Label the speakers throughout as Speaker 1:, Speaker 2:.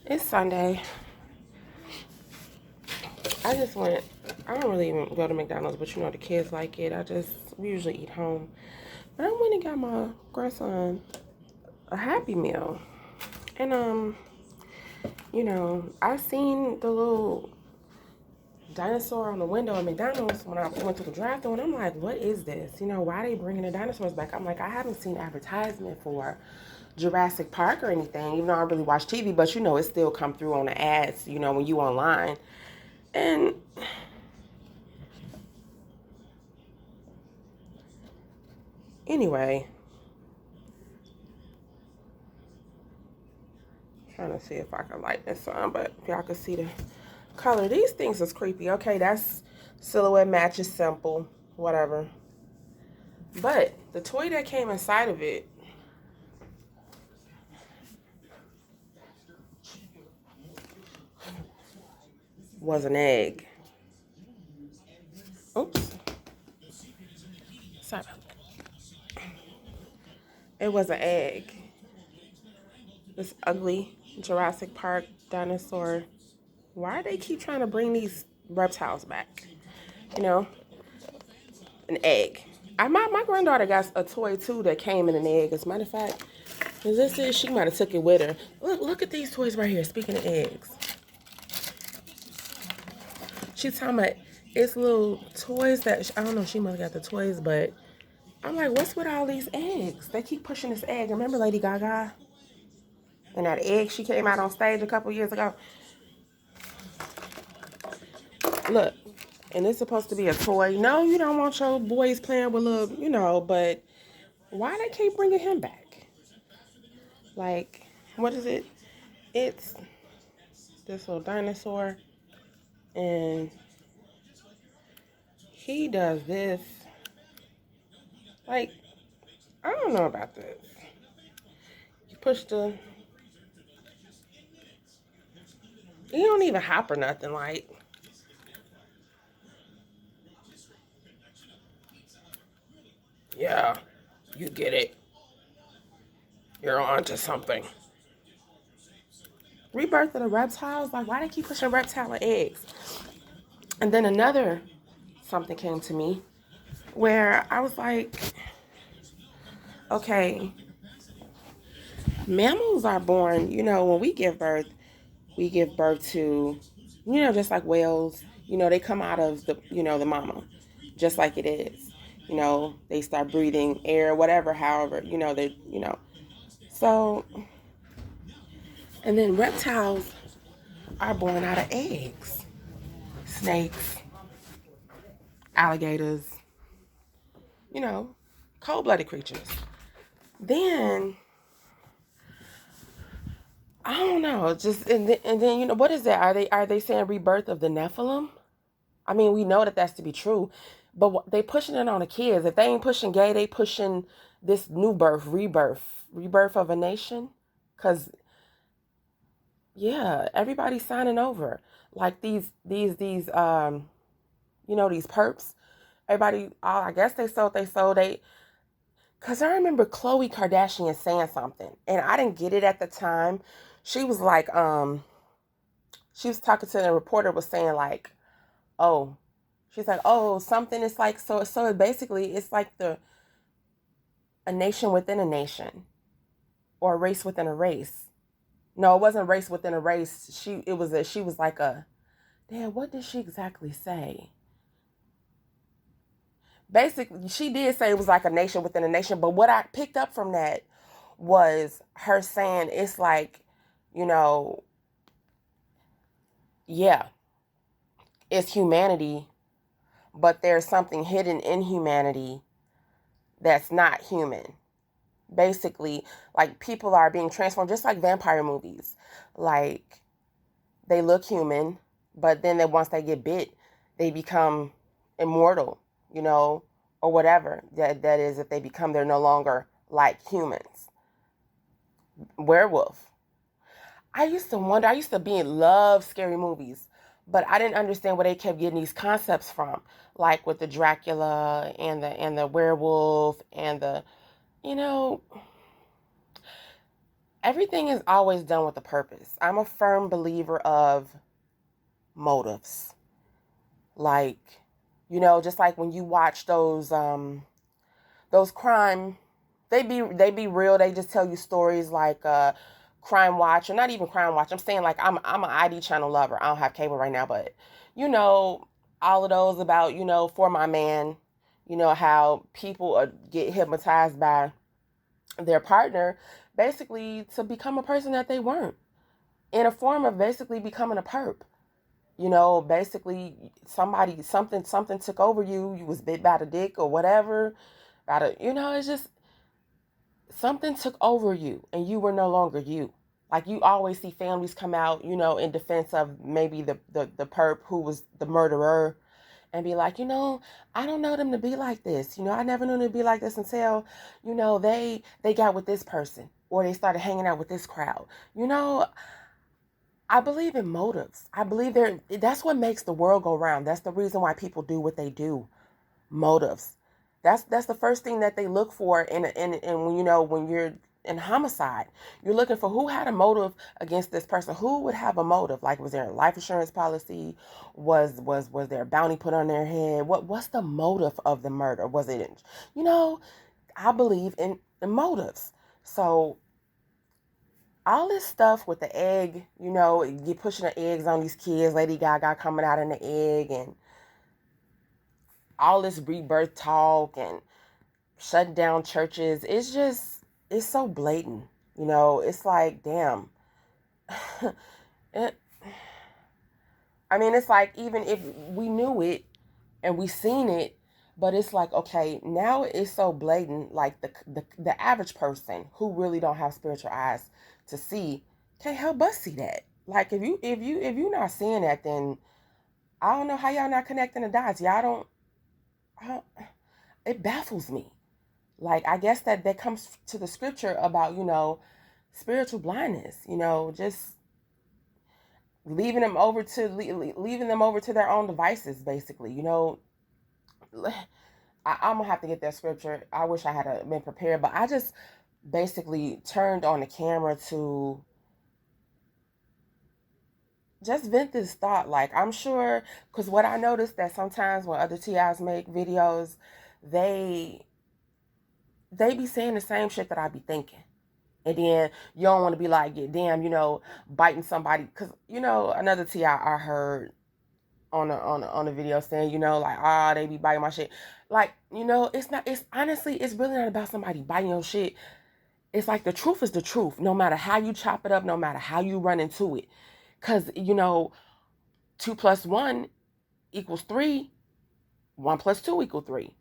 Speaker 1: It's Sunday. I just went. I don't really even go to McDonald's, but you know the kids like it. We usually eat home. But I went and got my grandson a Happy Meal, and I seen the little dinosaur on the window at McDonald's when I went to the drive-thru, and I'm like, what is this? Why are they bringing the dinosaurs back? I'm like, I haven't seen advertisement for Jurassic Park or anything, even though I don't really watch TV, but it still come through on the ads, when you online. And anyway, trying to see if I can light this on, but if y'all can see the color. These things is creepy. Okay, that's silhouette match is simple, whatever. But the toy that came inside of it was an egg. Oops. Sorry. It was an egg. This ugly Jurassic Park dinosaur. Why do they keep trying to bring these reptiles back? You know, an egg. My granddaughter got a toy too that came in an egg. As a matter of fact, she might have took it with her. Look at these toys right here. Speaking of eggs, she's talking about it's little toys that I don't know. She must have got the toys, but I'm like, what's with all these eggs? They keep pushing this egg. Remember Lady Gaga and that egg she came out on stage a couple years ago? Look, and it's supposed to be a toy. No, you don't want your boys playing with little, but why they keep bringing him back? Like, what is it? It's this little dinosaur, and he does this. Like, I don't know about this. You push he don't even hop or nothing, like. Yeah, you get it. You're on to something. Rebirth of the reptiles, like, why they keep pushing reptile eggs? And then another something came to me where I was like, okay, mammals are born, when we give birth to, just like whales, they come out of the mama, just like it is. They start breathing air, whatever, however, So, and then reptiles are born out of eggs. Snakes, alligators, cold-blooded creatures. Then I don't know, just and then what is that? Are they saying rebirth of the Nephilim? I mean, we know that that's to be true, but they pushing it on the kids. If they ain't pushing gay, they pushing this new birth, rebirth of a nation. Cause yeah, everybody's signing over. Like these perps. Everybody, I guess they sold. Cause I remember Khloe Kardashian saying something, and I didn't get it at the time. She was like, she was talking to the reporter, was saying like, oh, she's like, oh, something is like so. Basically, it's like a nation within a nation, or a race within a race. No, it wasn't a race within a race. She was like a, damn. What did she exactly say? Basically, she did say it was like a nation within a nation. But what I picked up from that was her saying it's like, you know, yeah, it's humanity, but there's something hidden in humanity that's not human. Basically, like people are being transformed, just like vampire movies. Like they look human, but then once they get bit, they become immortal, or whatever. That is, if they become, they're no longer like humans. Werewolf. I used to wonder. I used to be in love scary movies, but I didn't understand where they kept getting these concepts from, like with the Dracula and the werewolf and the, you know, everything is always done with a purpose. I'm a firm believer of motives. Like, just like when you watch those crime, they be real. They just tell you stories like Crime Watch, or not even Crime Watch. I'm saying, like, I'm an ID channel lover. I don't have cable right now, but all of those about For My Man, how people get hypnotized by their partner, basically to become a person that they weren't, in a form of basically becoming a perp. Basically something took over you. You was bit by the dick or whatever. It's just something took over you and you were no longer you. Like, you always see families come out, in defense of maybe the perp who was the murderer, and be like, I don't know them to be like this. I never knew them to be like this until, they got with this person, or they started hanging out with this crowd. I believe in motives. I believe that's what makes the world go round. That's the reason why people do what they do. Motives. That's the first thing that they look for in when you're in homicide. You're looking for who had a motive against this person. Who would have a motive? Like, was there a life insurance policy? Was there a bounty put on their head? What's the motive of the murder? Was it I believe in motives. So all this stuff with the egg, you pushing the eggs on these kids, Lady Gaga coming out in the egg, and all this rebirth talk and shutting down churches. It's so blatant. It's like, damn. it, I mean, it's like, even if we knew it and we seen it, but it's like, okay, now it's so blatant. Like, the average person who really don't have spiritual eyes to see can't help but see that. Like, if you not seeing that, then I don't know how y'all not connecting the dots. I don't it baffles me. Like, I guess that comes to the scripture about, spiritual blindness, just leaving them over to their own devices, basically. I'm gonna have to get that scripture. I wish I had been prepared, but I just basically turned on the camera to just vent this thought. Like, I'm sure, because what I noticed, that sometimes when other TIs make videos, they be saying the same shit that I be thinking. And then you don't want to be like, yeah, damn, biting somebody. Because, another TI I heard on a video saying, like, they be biting my shit. Like, it's honestly, it's really not about somebody biting your shit. It's like, the truth is the truth, no matter how you chop it up, no matter how you run into it. Because, 2 plus 1 equals 3. 1 plus 2 equals 3.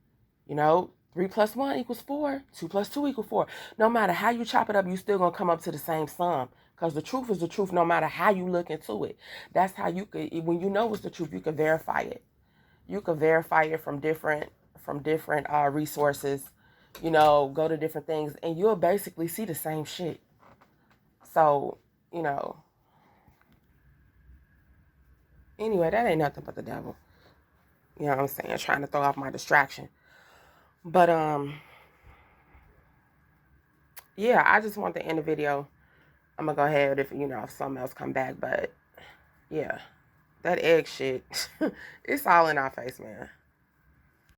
Speaker 1: 3 plus 1 equals 4. 2 plus 2 equals 4. No matter how you chop it up, you still gonna come up to the same sum. Because the truth is the truth, no matter how you look into it. That's how you could, when you know it's the truth, you can verify it. You can verify it from different resources. Go to different things, and you'll basically see the same shit. So, anyway, that ain't nothing but the devil. You know what I'm saying? Trying to throw off my distraction. But yeah, I just want to end the video. I'm gonna go ahead if something else come back. But yeah, that egg shit, it's all in our face, man.